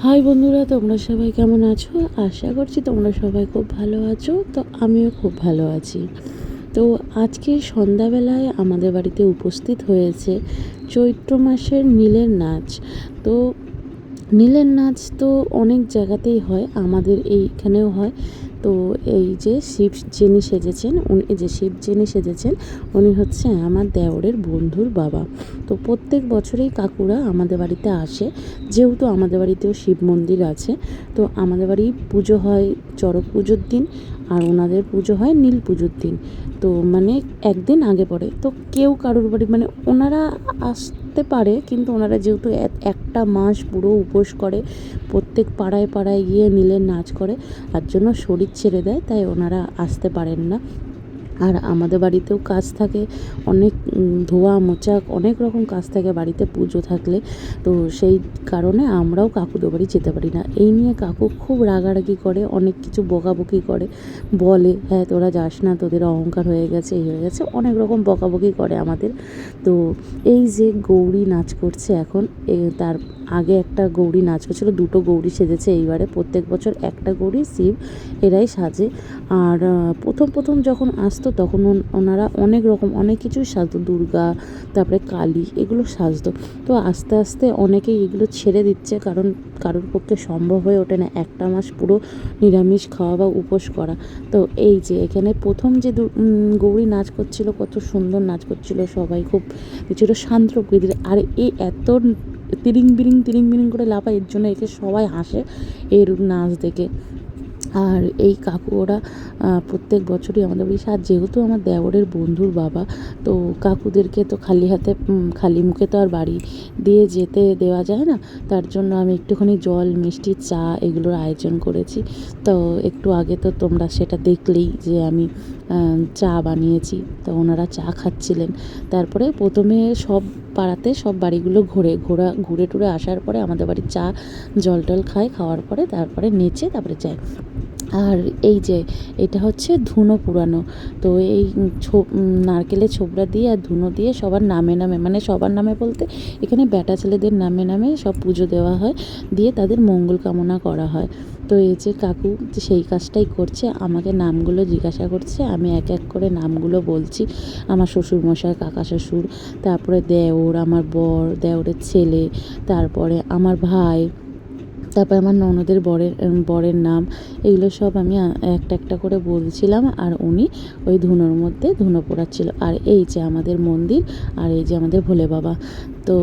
High বন্ধুরা, তোমরা সবাই কেমন আছো? আশা করছি তোমরা সবাই খুব ভালো আছো। তো আমিও খুব ভালো আছি। তো আজকে সন্ধ্যাবেলায় আমাদের বাড়িতে উপস্থিত হয়েছে চৈত্র মাসের নীলের নাচ। তো নীলের নাচ তো অনেক জায়গাতেই হয়, আমাদের এইখানেও হয়। তো এই যে যিনি সেজেছেন, যিনি সেজেছেন উনি হচ্ছে আমার দেওরের বন্ধুর বাবা। তো প্রত্যেক বছরেই কাকুরা আমাদের বাড়িতে আসে, যেহেতু আমাদের বাড়িতেও শিব মন্দির আছে। তো আমাদের বাড়ি পুজো হয় চড়ক পুজোর দিন, আর ওনাদের পুজো হয় নীল পুজোর দিন। তো মানে একদিন আগে পড়ে। তো কেউ কারোর বাড়ি মানে ওনারা আসতে পারে, কিন্তু ওনারা যেহেতু একটা মাস পুরো উপোস করে, প্রত্যেক পাড়ায় পাড়ায় গিয়ে নীলের নাচ করে, তার জন্য শরীর ছেড়ে দেয়, তাই ওনারা আসতে পারেন না। আর আমাদের বাড়িতেও কাজ থাকে অনেক, ধোয়া মোচা অনেক রকম কাজ থাকে বাড়িতে পুজো থাকলে। তো সেই কারণে আমরাও কাকুদের বাড়ি যেতে পারি না। এই নিয়ে কাকু খুব রাগারাগি করে, অনেক কিছু বকাবকি করে, বলে হ্যাঁ তোরা যাস না, তোদের অহংকার হয়ে গেছে, এই হয়ে গেছে, অনেক রকম বকাবকি করে আমাদের। তো এই যে গৌরী নাচ করছে এখন, তার আগে একটা গৌরী নাচ করছিল, দুটো গৌরী সেজেছে এইবারে। প্রত্যেক বছর একটা গৌরী শিব এরাই সাজে। আর প্রথম যখন আসতো তখন ওনারা অনেক রকম অনেক কিছুই সাজতো, দুর্গা, তারপরে কালী, এগুলো সাজতো। তো আস্তে আস্তে অনেকেই এগুলো ছেড়ে দিচ্ছে, কারণ কারোর পক্ষে সম্ভব হয়ে ওঠে না একটা মাস পুরো নিরামিষ খাওয়া বা উপোস করা। তো এই যে এখানে প্রথম যে গৌরী নাচ করছিল, কত সুন্দর নাচ করছিল, সবাই খুব ছিল শান্ত প্রকৃতির। আর এই এত তিরিং বিরিং করে লাফায়, এর জন্য একে সবাই হাসে এর নাচ দেখে। আর এই কাকু ওরা প্রত্যেক বছরই আমাদের বাড়ি আর যেহেতু আমার দেওরের বন্ধুর বাবা, তো কাকুদেরকে তো খালি হাতে খালি মুখে তো আর বাড়ি দিয়ে যেতে দেওয়া যায় না। তার জন্য আমি একটুখানি জল, মিষ্টি, চা এগুলোর আয়োজন করেছি। তো একটু আগে তো তোমরা সেটা দেখলেই যে আমি চা বানিয়েছি। তো ওনারা চা খাচ্ছিলেন। তারপরে প্রথমে সব পাড়াতে সব বাড়িগুলো ঘুরে টুরে আসার পরে আমাদের বাড়ির চা জল টল খায়, খাওয়ার পরে তারপরে নেচে তারপরে যায়। আর এই যে এটা হচ্ছে ধুনো পুরানো। তো এই নারকেলের ছোবড়া দিয়ে আর ধুনো দিয়ে সবার নামে নামে, মানে সবার নামে বলতে এখানে বেটা ছেলেদের নামে নামে সব পুজো দেওয়া হয়, দিয়ে তাদের মঙ্গল কামনা করা হয়। তো এই যে কাকু সেই কাজটাই করছে, আমাকে নামগুলো জিজ্ঞাসা করছে, আমি এক এক করে নামগুলো বলছি। আমার শ্বশুরমশাই, কাকা শ্বশুর, তারপরে দেওর, আমার বর, দেওরের ছেলে, তারপরে আমার ভাই, তারপর আমার ননদের বরের নাম, এগুলো সব আমি একটা একটা করে বলছিলাম। আর উনি ওই ধুনোর মধ্যে ধুনো পোড়াচ্ছিল। আর এই যে আমাদের মন্দির, আর এই যে আমাদের ভোলে বাবা। তো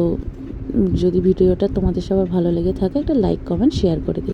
যদি ভিডিওটা তোমাদের সবার ভালো লেগে থাকে, একটা লাইক, কমেন্ট, শেয়ার করে দিই।